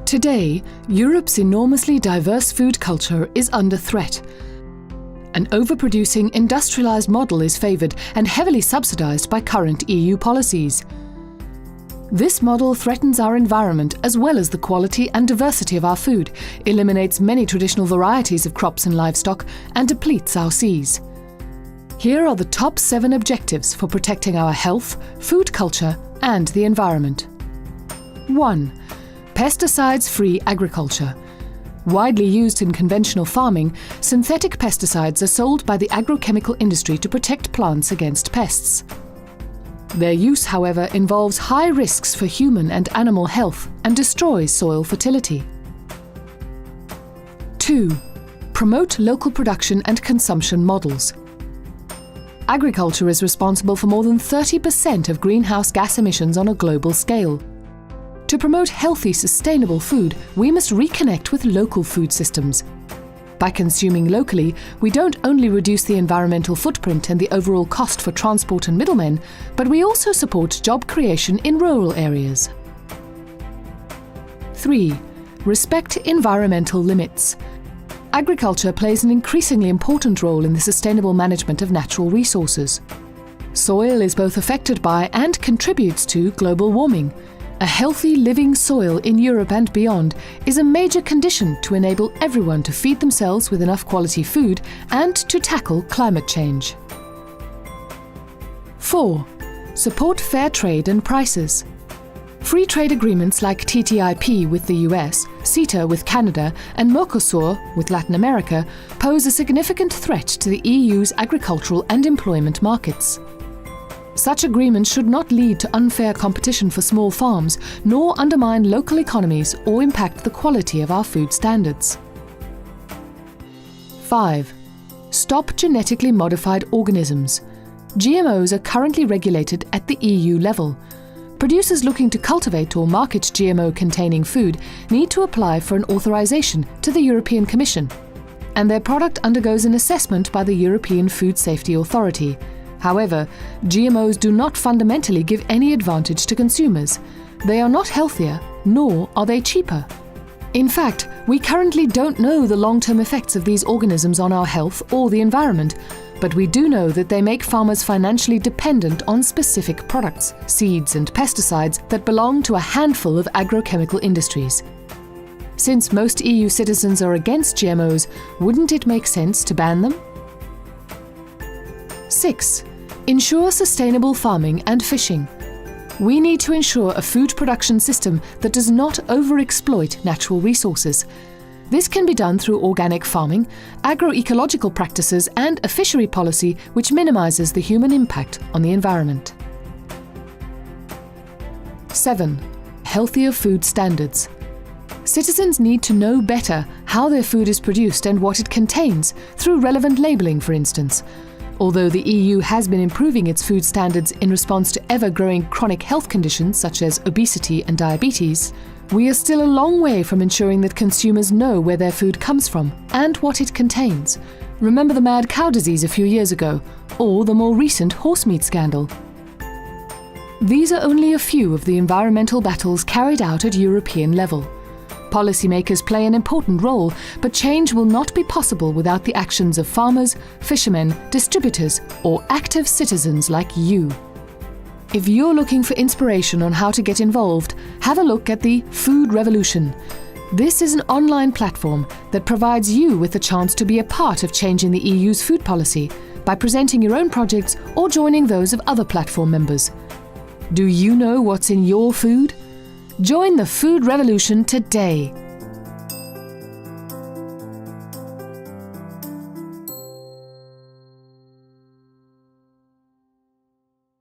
Today, Europe's enormously diverse food culture is under threat. An overproducing industrialized model is favored and heavily subsidized by current EU policies. This model threatens our environment as well as the quality and diversity of our food, eliminates many traditional varieties of crops and livestock, and depletes our seas. Here are the top 7 objectives for protecting our health, food culture, and the environment. 1. Pesticides-free agriculture. Widely used in conventional farming, synthetic pesticides are sold by the agrochemical industry to protect plants against pests. Their use, however, involves high risks for human and animal health and destroys soil fertility. 2. Promote local production and consumption models. Agriculture is responsible for more than 30% of greenhouse gas emissions on a global scale. To promote healthy, sustainable food, we must reconnect with local food systems. By consuming locally, we don't only reduce the environmental footprint and the overall cost for transport and middlemen, but we also support job creation in rural areas. 3. Respect environmental limits. Agriculture plays an increasingly important role in the sustainable management of natural resources. Soil is both affected by and contributes to global warming. A healthy living soil in Europe and beyond is a major condition to enable everyone to feed themselves with enough quality food and to tackle climate change. 4. Support fair trade and prices. Free trade agreements like TTIP with the US, CETA with Canada, and Mercosur with Latin America pose a significant threat to the EU's agricultural and employment markets. Such agreements should not lead to unfair competition for small farms, nor undermine local economies or impact the quality of our food standards. 5. Stop genetically modified organisms. GMOs are currently regulated at the EU level. Producers looking to cultivate or market GMO-containing food need to apply for an authorization to the European Commission, and their product undergoes an assessment by the European Food Safety Authority. However, GMOs do not fundamentally give any advantage to consumers. They are not healthier, nor are they cheaper. In fact, we currently don't know the long-term effects of these organisms on our health or the environment, but we do know that they make farmers financially dependent on specific products, seeds and pesticides that belong to a handful of agrochemical industries. Since most EU citizens are against GMOs, wouldn't it make sense to ban them? 6. Ensure sustainable farming and fishing. We need to ensure a food production system that does not overexploit natural resources. This can be done through organic farming, agroecological practices, and a fishery policy which minimizes the human impact on the environment. 7. Healthier food standards. Citizens need to know better how their food is produced and what it contains, through relevant labeling, for instance. Although the EU has been improving its food standards in response to ever-growing chronic health conditions such as obesity and diabetes, we are still a long way from ensuring that consumers know where their food comes from and what it contains. Remember the mad cow disease a few years ago, or the more recent horse meat scandal. These are only a few of the environmental battles carried out at European level. Policymakers play an important role, but change will not be possible without the actions of farmers, fishermen, distributors, or active citizens like you. If you're looking for inspiration on how to get involved, have a look at the Food Revolution. This is an online platform that provides you with the chance to be a part of changing the EU's food policy by presenting your own projects or joining those of other platform members. Do you know what's in your food? Join the Food Revolution today.